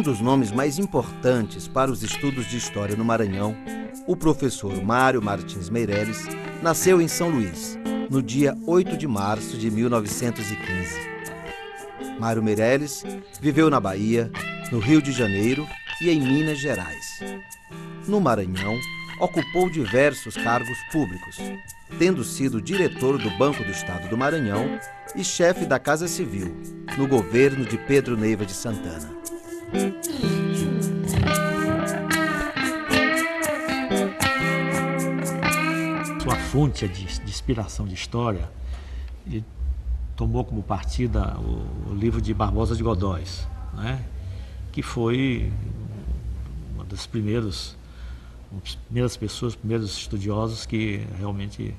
Um dos nomes mais importantes para os estudos de história no Maranhão, o professor Mário Martins Meireles, nasceu em São Luís, no dia 8 de março de 1915. Mário Meireles viveu na Bahia, no Rio de Janeiro e em Minas Gerais. No Maranhão, ocupou diversos cargos públicos, tendo sido diretor do Banco do Estado do Maranhão e chefe da Casa Civil, no governo de Pedro Neiva de Santana. Sua fonte de inspiração de história, ele tomou como partida o livro de Barbosa de Godóis, né? Que foi uma das primeiras pessoas, primeiros estudiosos que realmente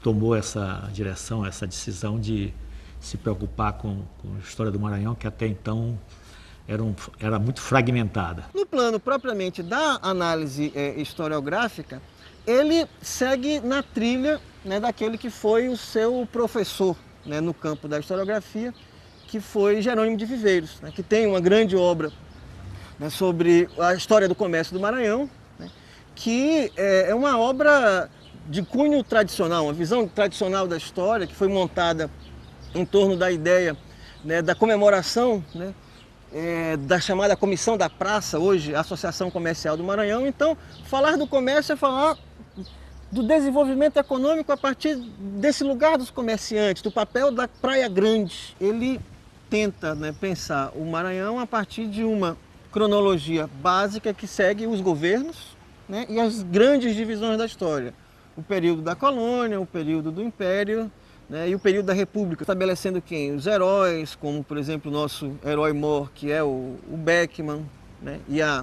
tomou essa direção, essa decisão de se preocupar com a história do Maranhão, que até então era muito fragmentada. No plano propriamente da análise historiográfica, ele segue na trilha, né, daquele que foi o seu professor, né, no campo da historiografia, que foi Jerônimo de Viveiros, né, que tem uma grande obra, né, sobre a história do comércio do Maranhão, né, que é uma obra de cunho tradicional, uma visão tradicional da história, que foi montada em torno da ideia, né, da comemoração, né, da chamada Comissão da Praça, hoje a Associação Comercial do Maranhão. Então, falar do comércio é falar do desenvolvimento econômico a partir desse lugar dos comerciantes, do papel da Praia Grande. Ele tenta, né, pensar o Maranhão a partir de uma cronologia básica que segue os governos, né, e as grandes divisões da história. O período da colônia, o período do império, né, e o período da república, estabelecendo quem? Os heróis, como por exemplo o nosso herói mor, que é o Beckmann, né, e a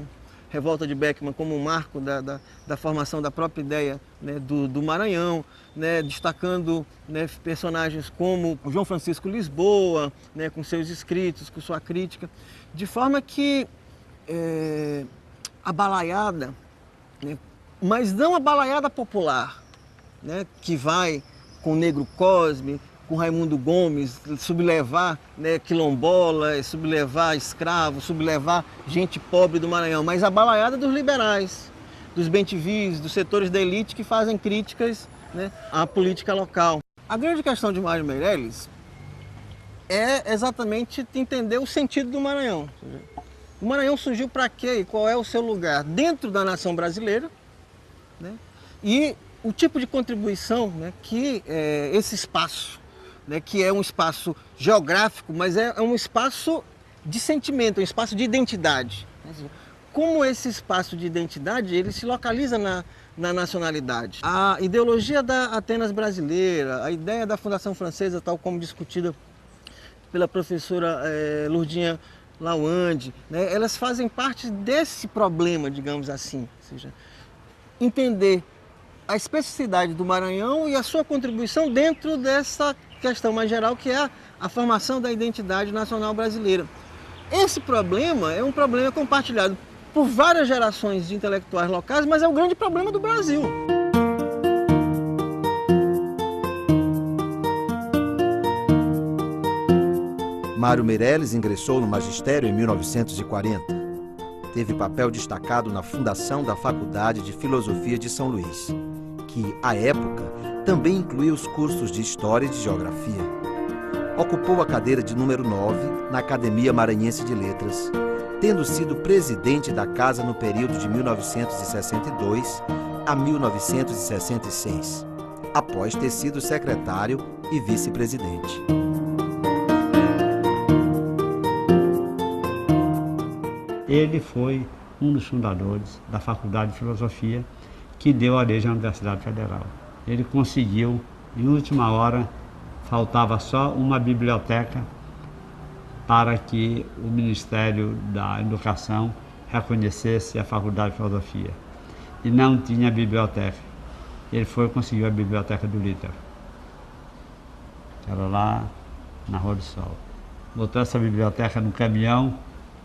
revolta de Beckmann como um marco da formação da própria ideia, né, do Maranhão, né, destacando, né, personagens como o João Francisco Lisboa, né, com seus escritos, com sua crítica, de forma que a balaiada, né, mas não a balaiada popular, né, que vai com o Negro Cosme, com Raimundo Gomes, sublevar, né, quilombolas, sublevar escravos, sublevar gente pobre do Maranhão, mas a balaiada dos liberais, dos bem-te-vis, dos setores da elite que fazem críticas, né, à política local. A grande questão de Mário Meireles é exatamente entender o sentido do Maranhão. O Maranhão surgiu para quê e qual é o seu lugar dentro da nação brasileira, né, e o tipo de contribuição, né, que esse espaço, né, que é um espaço geográfico, mas é um espaço de sentimento, um espaço de identidade. Como esse espaço de identidade, ele se localiza na nacionalidade. A ideologia da Atenas brasileira, a ideia da Fundação Francesa, tal como discutida pela professora Lourdinha Lawande, né, elas fazem parte desse problema, digamos assim. Ou seja, entender a especificidade do Maranhão e a sua contribuição dentro dessa questão mais geral, que é a formação da identidade nacional brasileira. Esse problema é um problema compartilhado por várias gerações de intelectuais locais, mas é o grande problema do Brasil. Mário Meireles ingressou no magistério em 1940. Teve papel destacado na fundação da Faculdade de Filosofia de São Luís, que, à época, também incluía os cursos de História e de Geografia. Ocupou a cadeira de número 9 na Academia Maranhense de Letras, tendo sido presidente da casa no período de 1962 a 1966, após ter sido secretário e vice-presidente. Ele foi um dos fundadores da Faculdade de Filosofia, que deu origem à Universidade Federal. Ele conseguiu, em última hora, faltava só uma biblioteca para que o Ministério da Educação reconhecesse a Faculdade de Filosofia. E não tinha biblioteca. Ele conseguiu a Biblioteca do Lítero. Era lá na Rua do Sol. Botou essa biblioteca no caminhão,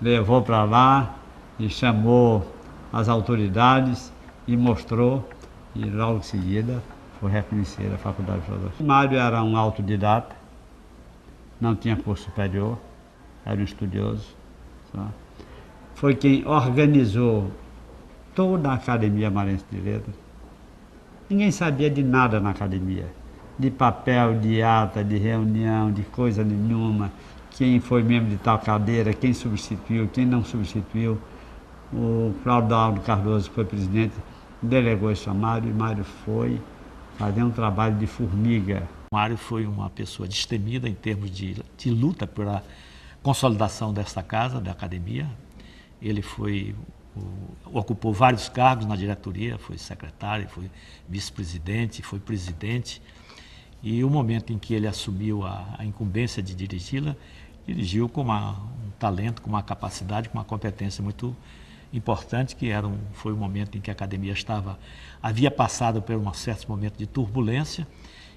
levou para lá e chamou as autoridades e mostrou, e logo em seguida foi reconhecida a Faculdade de Filosofia. Mário era um autodidata, não tinha curso superior, era um estudioso, sabe? foi quem organizou toda a Academia Maranhense de Letras. Ninguém sabia de nada na academia, de papel, de ata, de reunião, de coisa nenhuma, quem foi membro de tal cadeira, quem substituiu, quem não substituiu. O Cláudio Cardoso, que foi presidente, delegou isso a Mário, e Mário foi fazer um trabalho de formiga. Mário foi uma pessoa destemida em termos de luta pela consolidação desta casa, da academia. Ele ocupou vários cargos na diretoria, foi secretário, foi vice-presidente, foi presidente. E o momento em que ele assumiu a incumbência de dirigi-la, dirigiu com um talento, com uma capacidade, com uma competência muito importante, que foi o momento em que a academia havia passado por um certo momento de turbulência,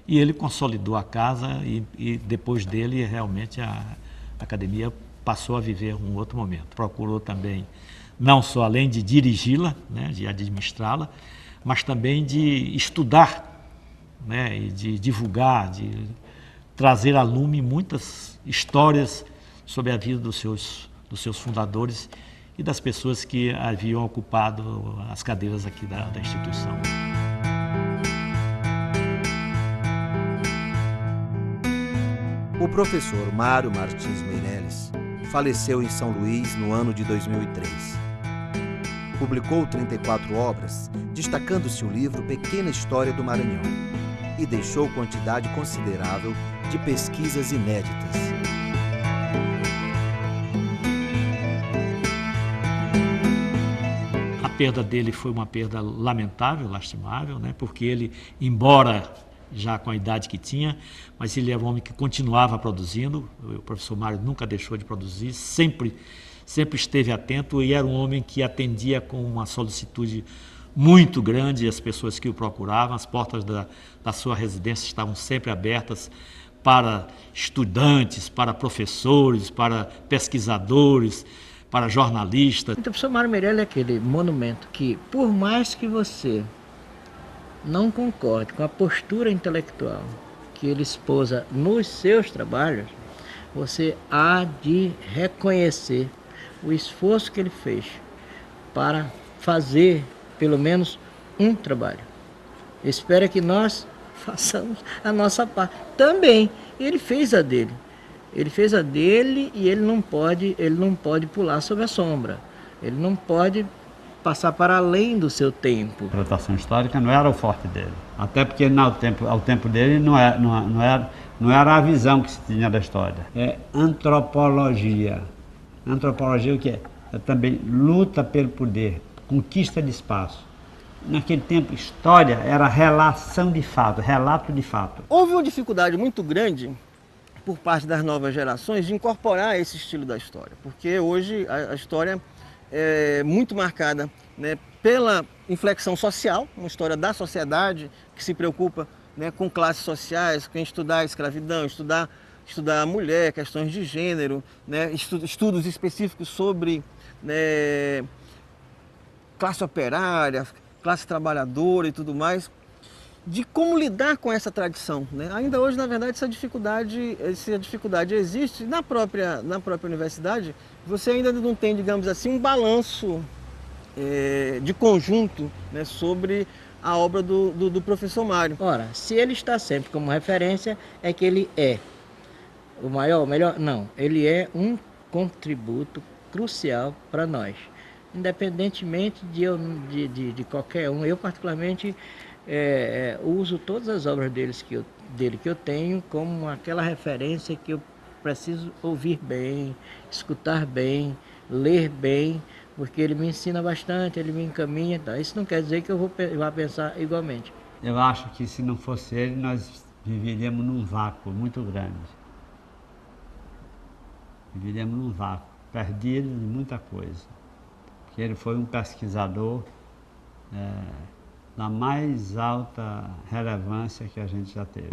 e ele consolidou a casa e depois dele realmente a academia passou a viver um outro momento. Procurou também, não só além de dirigi-la, né, de administrá-la, mas também de estudar, né, e de divulgar, de trazer à lume muitas histórias sobre a vida dos seus fundadores e das pessoas que haviam ocupado as cadeiras aqui da instituição. O professor Mário Martins Meireles faleceu em São Luís no ano de 2003. Publicou 34 obras, destacando-se o livro Pequena História do Maranhão, e deixou quantidade considerável de pesquisas inéditas. A perda dele foi uma perda lamentável, lastimável, né? Porque ele, embora já com a idade que tinha, mas ele era um homem que continuava produzindo. O professor Mário nunca deixou de produzir, sempre esteve atento, e era um homem que atendia com uma solicitude muito grande as pessoas que o procuravam. As portas da sua residência estavam sempre abertas para estudantes, para professores, para pesquisadores, para jornalistas. Então, o professor Mário Meireles é aquele monumento que, por mais que você não concorde com a postura intelectual que ele esposa nos seus trabalhos, você há de reconhecer o esforço que ele fez para fazer pelo menos um trabalho. Espero que nós façamos a nossa parte também. Ele fez a dele. Ele fez a dele e ele não pode pular sobre a sombra. Ele não pode passar para além do seu tempo. A interpretação histórica não era o forte dele. Até porque ao tempo dele não era a visão que se tinha da história. É antropologia. Antropologia o que é? É também luta pelo poder, conquista de espaço. Naquele tempo, história era relação de fato, relato de fato. Houve uma dificuldade muito grande por parte das novas gerações de incorporar esse estilo da história, porque hoje a história é muito marcada, né, pela inflexão social, uma história da sociedade que se preocupa, né, com classes sociais, com estudar a escravidão, estudar a mulher, questões de gênero, né, estudos específicos sobre, né, classe operária, classe trabalhadora e tudo mais, de como lidar com essa tradição, né? Ainda hoje, na verdade, essa dificuldade existe na própria universidade. Você ainda não tem, digamos assim, um balanço de conjunto, né, sobre a obra do professor Mário. Ora, se ele está sempre como referência, é que ele é o maior, o melhor? Não, ele é um contributo crucial para nós. Independentemente de qualquer um, eu particularmente uso todas as obras dele que eu tenho como aquela referência que eu preciso ouvir bem, escutar bem, ler bem, porque ele me ensina bastante, ele me encaminha. Tá? Isso não quer dizer que eu vá pensar igualmente. Eu acho que se não fosse ele, nós viveríamos num vácuo muito grande. Viveríamos num vácuo, perdidos de muita coisa. Porque ele foi um pesquisador da mais alta relevância que a gente já teve.